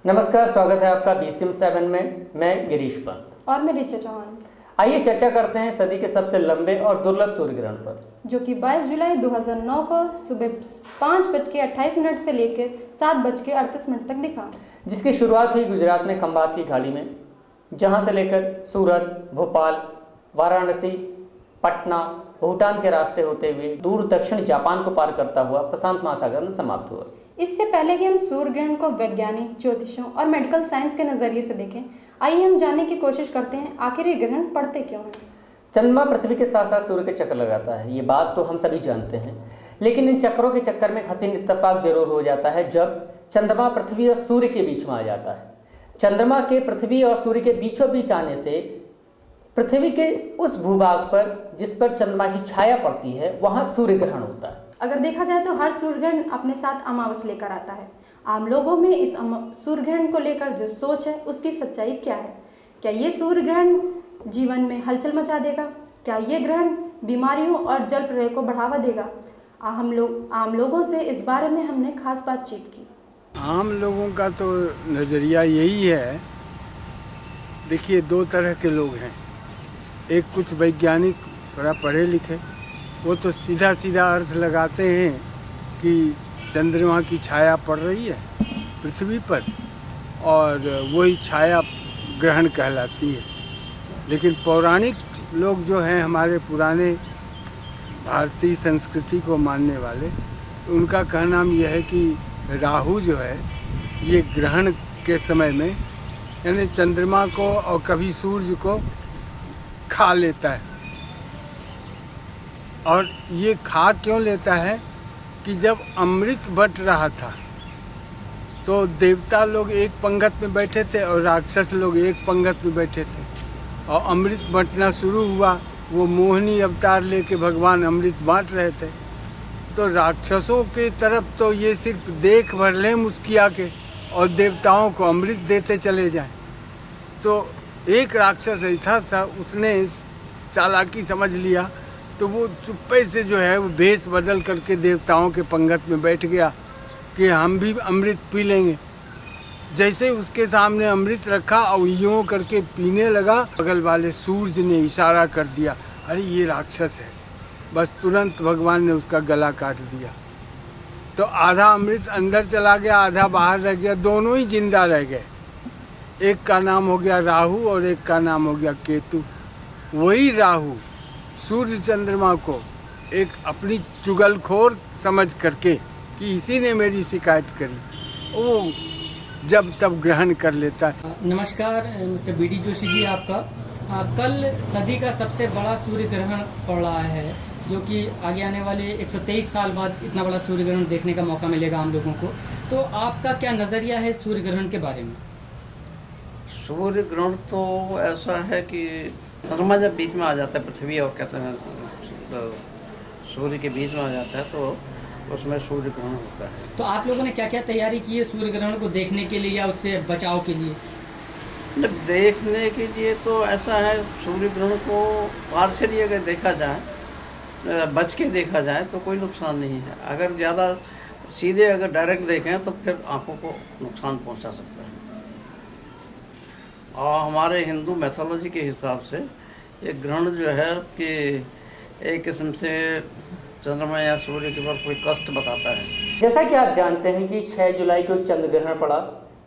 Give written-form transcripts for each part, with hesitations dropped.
नमस्कार, स्वागत है आपका BCM 7 में। मैं गिरीश पंत और मैं ऋचा चौहान। आइए चर्चा करते हैं सदी के सबसे लंबे और दुर्लभ सूर्य ग्रहण पर, जो कि 22 जुलाई 2009 को सुबह 5:28 से लेकर 7:38 तक दिखा, जिसकी शुरुआत हुई गुजरात में खंबात की खाड़ी में, जहां से लेकर सूरत, भोपाल, वाराणसी, पटना, भूटान के रास्ते होते हुए दूर दक्षिण जापान को पार करता हुआ प्रशांत महासागर में समाप्त हुआ। इससे पहले कि हम सूर्य ग्रहण को वैज्ञानिक, ज्योतिषों और मेडिकल साइंस के नजरिए से देखें, आइए हम जानने की कोशिश करते हैं आखिर ये ग्रहण पड़ते क्यों हैं। चंद्रमा पृथ्वी के साथ साथ सूर्य के चक्कर लगाता है, ये बात तो हम सभी जानते हैं। लेकिन इन चक्करों के चक्कर में हसीन इत्तेफाक जरूर हो जाता है जब चंद्रमा पृथ्वी और सूर्य के बीच में आ जाता है। चंद्रमा के पृथ्वी और सूर्य के बीचों बीच आने से पृथ्वी के उस भूभाग पर जिस पर चंद्रमा की छाया पड़ती है वहां सूर्य ग्रहण होता है। अगर देखा जाए तो हर सूर्य ग्रहण अपने साथ अमावस लेकर आता है। आम लोगों में इस सूर्य ग्रहण को लेकर जो सोच है उसकी सच्चाई क्या है? क्या ये सूर्य ग्रहण जीवन में हलचल मचा देगा? क्या ये ग्रहण बीमारियों और जल प्रलय को बढ़ावा देगा? आम लोगों से इस बारे में हमने खास बातचीत की। आम लोगों का तो नज़रिया यही है। देखिए, दो तरह के लोग हैं। एक कुछ वैज्ञानिक थोड़ा पढ़े लिखे, वो तो सीधा सीधा अर्थ लगाते हैं कि चंद्रमा की छाया पड़ रही है पृथ्वी पर और वही छाया ग्रहण कहलाती है। लेकिन पौराणिक लोग जो हैं, हमारे पुराने भारतीय संस्कृति को मानने वाले, उनका कहना यह है कि राहु जो है ये ग्रहण के समय में यानी चंद्रमा को और कभी सूर्य को खा लेता है। और ये खा क्यों लेता है कि जब अमृत बट रहा था तो देवता लोग एक पंगत में बैठे थे और राक्षस लोग एक पंगत में बैठे थे, और अमृत बंटना शुरू हुआ। वो मोहिनी अवतार लेके भगवान अमृत बांट रहे थे, तो राक्षसों की तरफ तो ये सिर्फ देख भर लें मुस्किया के और देवताओं को अमृत देते चले जाएं। तो एक राक्षस ऐसा था, उसने चालाकी समझ लिया, तो वो चुप्पे से जो है वो भेष बदल करके देवताओं के पंगत में बैठ गया कि हम भी अमृत पी लेंगे। जैसे उसके सामने अमृत रखा और यूँ करके पीने लगा, बगल वाले सूर्य ने इशारा कर दिया, अरे ये राक्षस है। बस तुरंत भगवान ने उसका गला काट दिया। तो आधा अमृत अंदर चला गया, आधा बाहर रह गया, दोनों ही जिंदा रह गए। एक का नाम हो गया राहु और एक का नाम हो गया केतु। वही राहु सूर्य चंद्रमा को एक अपनी चुगलखोर समझ करके कि इसी ने मेरी शिकायत करी, वो जब तब ग्रहण कर लेता है। नमस्कार मिस्टर BD जोशी जी, आपका कल सदी का सबसे बड़ा सूर्य ग्रहण पड़ रहा है, जो कि आगे आने वाले 123 साल बाद इतना बड़ा सूर्य ग्रहण देखने का मौका मिलेगा हम लोगों को। तो आपका क्या नज़रिया है सूर्य ग्रहण के बारे में? सूर्य ग्रहण तो ऐसा है कि चंद्रमा जब बीच में आ जाता है पृथ्वी और कहते हैं सूर्य के बीच में आ जाता है तो उसमें सूर्य ग्रहण होता है। तो आप लोगों ने क्या क्या तैयारी की है सूर्य ग्रहण को देखने के लिए या उससे बचाव के लिए? जब देखने के लिए तो ऐसा है, सूर्य ग्रहण को पार्शियली अगर देखा जाए, बच के देखा जाए तो कोई नुकसान नहीं है। अगर ज़्यादा सीधे अगर डायरेक्ट देखें तो फिर आँखों को नुकसान पहुँचा सकता है। और हमारे हिंदू मैथोलॉजी के हिसाब से ये ग्रहण जो है कि एक किस्म से चंद्रमा या सूर्य के ऊपर कोई कष्ट बताता है। जैसा कि आप जानते हैं कि 6 जुलाई को चंद्र ग्रहण पड़ा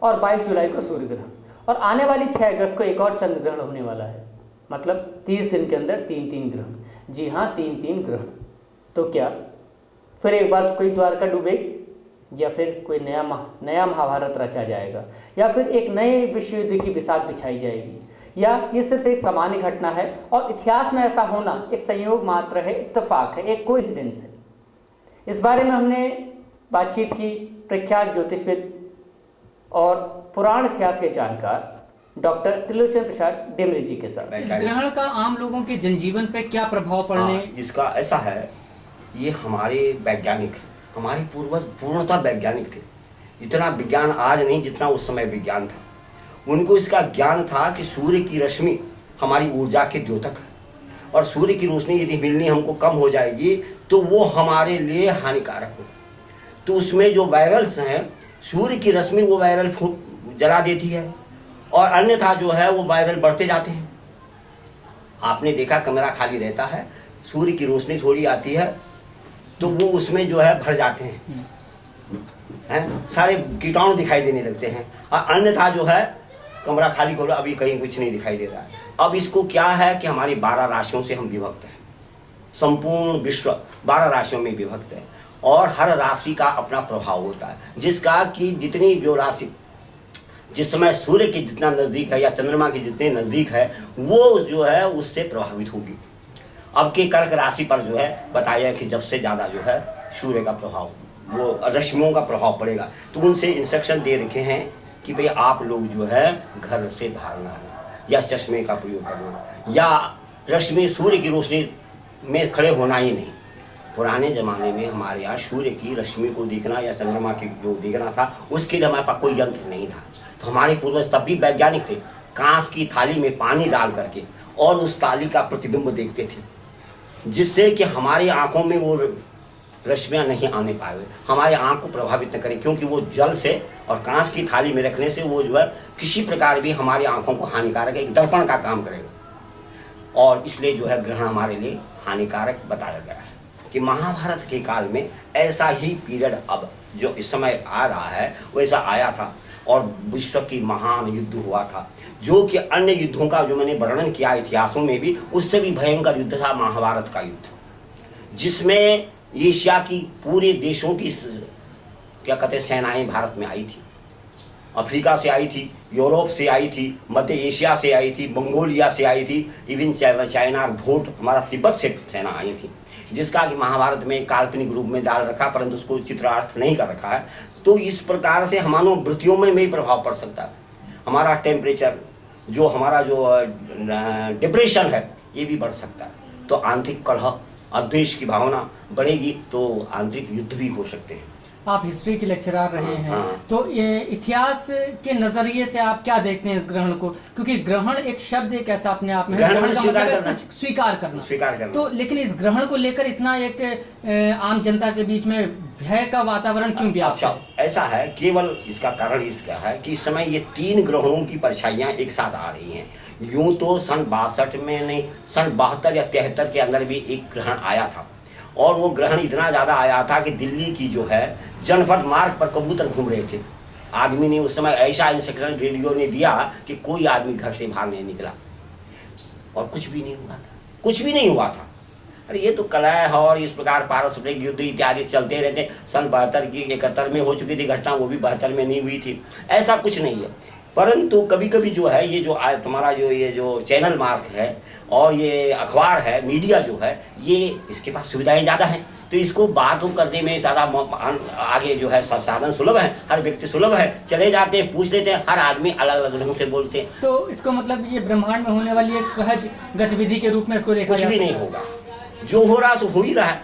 और 22 जुलाई को सूर्य ग्रहण, और आने वाली 6 अगस्त को एक और चंद्र ग्रहण होने वाला है। मतलब 30 दिन के अंदर 3-3 ग्रहण। जी हाँ, 3-3 ग्रहण। तो क्या फिर एक बार कोई द्वारका डूबेगी, या फिर कोई नया महाभारत रचा जाएगा, या फिर एक नए विश्व युद्ध की बिसात बिछाई जाएगी, या ये सिर्फ एक सामान्य घटना है और इतिहास में ऐसा होना एक संयोग मात्र है, इत्तेफाक है, एक कोइंसिडेंस है? इस बारे में हमने बातचीत की प्रख्यात ज्योतिषविद और पुराण इतिहास के जानकार डॉक्टर त्रिलोचन प्रसाद डेमरे जी के साथ। इस ग्रहण का आम लोगों के जनजीवन पे क्या प्रभाव पड़ने? इसका ऐसा है, ये हमारे वैज्ञानिक, हमारे पूर्वज पूर्णतः वैज्ञानिक थे। इतना विज्ञान आज नहीं जितना उस समय विज्ञान था। उनको इसका ज्ञान था कि सूर्य की रश्मि हमारी ऊर्जा के द्योतक है और सूर्य की रोशनी यदि मिलनी हमको कम हो जाएगी तो वो हमारे लिए हानिकारक हो। तो उसमें जो वायरल्स हैं, सूर्य की रश्मि वो वायरल जला देती है, और अन्यथा जो है वो वायरल बढ़ते जाते हैं। आपने देखा कमरा खाली रहता है, सूर्य की रोशनी थोड़ी आती है तो वो उसमें जो है भर जाते हैं, सारे कीटाणु दिखाई देने लगते हैं, और अन्यथा जो है कमरा खाली खोलो अभी कहीं कुछ नहीं दिखाई दे रहा है। अब इसको क्या है कि हमारी 12 राशियों से हम विभक्त हैं, संपूर्ण विश्व 12 राशियों में विभक्त है, और हर राशि का अपना प्रभाव होता है, जिसका कि जितनी जो राशि जिस समय सूर्य के जितना नज़दीक है या चंद्रमा के जितने नज़दीक है वो जो है उससे प्रभावित होगी। अब के कर्क राशि पर जो है बताया कि जब से ज़्यादा जो है सूर्य का प्रभाव, वो रश्मियों का प्रभाव पड़ेगा, तो उनसे इंस्ट्रक्शन दे रखे हैं कि भाई आप लोग जो है घर से बाहर ना आना, या चश्मे का प्रयोग करना, या रश्मि सूर्य की रोशनी में खड़े होना ही नहीं। पुराने ज़माने में हमारे यहाँ सूर्य की रश्मि को देखना या चंद्रमा की जो देखना था उसके लिए हमारे पास कोई यंत्र नहीं था, तो हमारे पूर्वज तब भी वैज्ञानिक थे, कांच की थाली में पानी डाल करके और उस थाली का प्रतिबिंब देखते थे, जिससे कि हमारी आंखों में वो रश्मियाँ नहीं आने पाए, हमारे आंख को प्रभावित न करें, क्योंकि वो जल से और कांच की थाली में रखने से वो जो है किसी प्रकार भी हमारी आंखों को हानिकारक एक दर्पण का काम करेगा, और इसलिए जो है ग्रहण हमारे लिए हानिकारक बताया गया है। कि महाभारत के काल में ऐसा ही पीरियड अब जो इस समय आ रहा है वैसा आया था, और विश्व की महान युद्ध हुआ था, जो कि अन्य युद्धों का जो मैंने वर्णन किया इतिहासों में भी उससे भी भयंकर युद्ध था महाभारत का युद्ध, जिसमें एशिया की पूरे देशों की क्या कहते हैं सेनाएं भारत में आई थी, अफ्रीका से आई थी, यूरोप से आई थी, मध्य एशिया से आई थी, मंगोलिया से आई थी, इवन चाइना और भूट हमारा तिब्बत से सेना आई थी, जिसका कि महाभारत में काल्पनिक रूप में डाल रखा, परंतु उसको चित्रार्थ नहीं कर रखा है। तो इस प्रकार से हमारे वृत्तियों में भी प्रभाव पड़ सकता है, हमारा टेम्परेचर जो हमारा जो डिप्रेशन है ये भी बढ़ सकता है, तो आंतरिक कलह अद्वेष की भावना बढ़ेगी, तो आंतरिक युद्ध भी हो सकते हैं। आप हिस्ट्री के लेक्चरर रहे हैं, हाँ। तो ये इतिहास के नजरिए से आप क्या देखते हैं इस ग्रहण को? क्योंकि ग्रहण एक शब्द एक ऐसा अपने आप में है, ग्रहण ग्रहण का स्वीकार मतलब है करना। कुछ स्वीकार करना। तो लेकिन इस ग्रहण को लेकर इतना एक आम जनता के बीच में भय का वातावरण क्यों व्याप्त है? ऐसा है, केवल इसका कारण इसका है कि इस समय ये 3 ग्रहणों की परछाइयां एक साथ आ रही हैं। यूं तो सन 62 में नहीं, सन 72 या 73 के अंदर भी एक ग्रहण आया था, और वो ग्रहण इतना ज़्यादा आया था कि दिल्ली की जो है जनपद मार्ग पर कबूतर घूम रहे थे। आदमी ने उस समय ऐसा इंस्ट्रक्शन रेडियो ने दिया कि कोई आदमी घर से बाहर नहीं निकला, और कुछ भी नहीं हुआ था, कुछ भी नहीं हुआ था। अरे ये तो कलह और इस प्रकार पारस्परिक युद्ध इत्यादि चलते रहते। सन 72 की 71 में हो चुकी थी घटना, वो भी 72 में नहीं हुई थी, ऐसा कुछ नहीं है। परंतु कभी कभी जो है ये जो तुम्हारा जो ये जो चैनल मार्क है और ये अखबार है, मीडिया जो है, ये इसके पास सुविधाएं ज़्यादा हैं, तो इसको बातों करने में ज़्यादा आगे जो है सब साधन सुलभ है, हर व्यक्ति सुलभ है, चले जाते हैं, पूछ लेते हैं, हर आदमी अलग अलग ढंग से बोलते हैं। तो इसको मतलब ये ब्रह्मांड में होने वाली एक सहज गतिविधि के रूप में इसको देखा कुछ भी नहीं होगा, जो हो रहा तो हो ही रहा है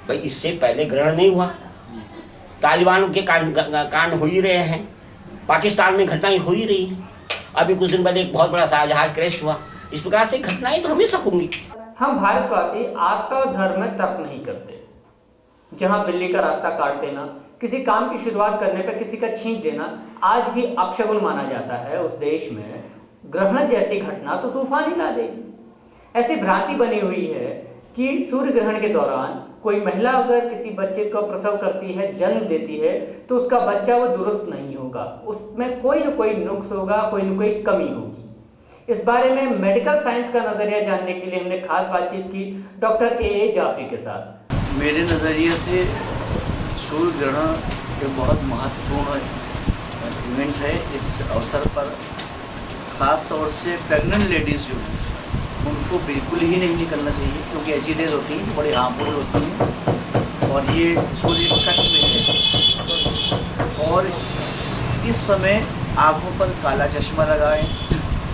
भाई। इससे पहले ग्रहण नहीं हुआ, तालिबान के कांड हो ही रहे हैं, पाकिस्तान में घटनाएं हो ही रही हैं, अभी कुछ दिन पहले एक बहुत बड़ा जहाज क्रैश हुआ। इस प्रकार से घटनाएं तो हमेशा होंगी। हम भारतवासी आस्था और धर्म में तर्क नहीं करते। जहां बिल्ली का रास्ता काट देना, किसी काम की शुरुआत करने पर किसी का छींक देना आज भी अपशगुन माना जाता है। उस देश में ग्रहण जैसी घटना तो तूफान ही ला देगी। ऐसी भ्रांति बनी हुई है कि सूर्य ग्रहण के दौरान कोई महिला अगर किसी बच्चे को प्रसव करती है, जन्म देती है, तो उसका बच्चा वो दुरुस्त नहीं होगा, उसमें कोई न कोई नुक्स होगा, कोई न कोई कमी होगी। इस बारे में मेडिकल साइंस का नजरिया जानने के लिए हमने खास बातचीत की डॉक्टर ए जाफरी के साथ। मेरे नज़रिए से सूर्य ग्रहण एक बहुत महत्वपूर्ण इवेंट है। इस अवसर पर ख़ास तौर से प्रेग्नेंट लेडीज़ जो हैं उनको बिल्कुल ही नहीं निकलना चाहिए, क्योंकि ऐसी डेज होती हैं जो बड़ी हार्मफुल होती हैं, और ये सूर्य कट में है। और इस समय आँखों पर काला चश्मा लगाएं,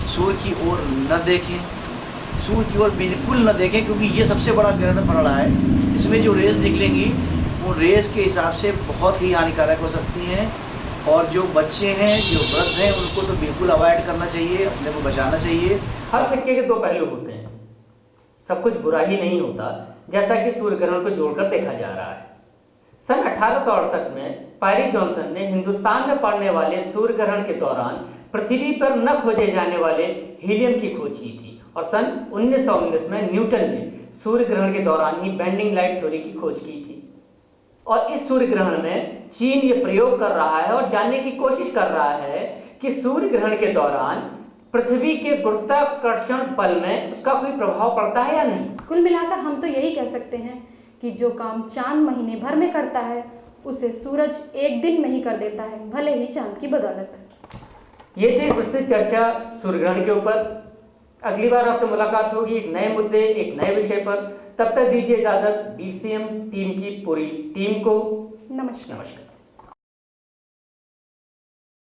सूर्य की ओर न देखें, सूर्य की ओर बिल्कुल न देखें, क्योंकि ये सबसे बड़ा ग्रहण पड़ रहा है। इसमें जो रेस निकलेंगी वो रेस के हिसाब से बहुत ही हानिकारक हो सकती हैं, और जो बच्चे हैं, जो वृद्ध हैं, उनको तो बिल्कुल अवॉइड करना चाहिए, अपने को बचाना चाहिए। हर सिक्के के 2 पहलू होते हैं, सब कुछ बुरा ही नहीं होता, जैसा कि सूर्य ग्रहण को जोड़कर देखा जा रहा है। सन 1868 में पैरी जॉनसन ने हिंदुस्तान में पड़ने वाले सूर्य ग्रहण के दौरान पृथ्वी पर न खोजे जाने वाले हीलियम की खोज की थी और सन 1919 में न्यूटन ने सूर्य ग्रहण के दौरान ही बेंडिंग लाइट थ्योरी की खोज की थी। और इस सूर्य ग्रहण में चीन ये प्रयोग कर रहा है और जानने की कोशिश कर रहा है कि सूर्य ग्रहण के दौरान पृथ्वी के गुरुत्वाकर्षण बल में उसका कोई प्रभाव पड़ता है या नहीं। कुल मिलाकर हम तो यही कह सकते हैं कि जो काम चांद महीने भर में करता है उसे सूरज एक दिन में ही कर देता है, भले ही चांद की बदौलत। ये थी विस्तृत चर्चा सूर्य ग्रहण के ऊपर। अगली बार आपसे मुलाकात होगी एक नए मुद्दे, एक नए विषय पर। तब तक दीजिए इजाजत BCM टीम की पूरी टीम को। नमस्कार। नमस्कार।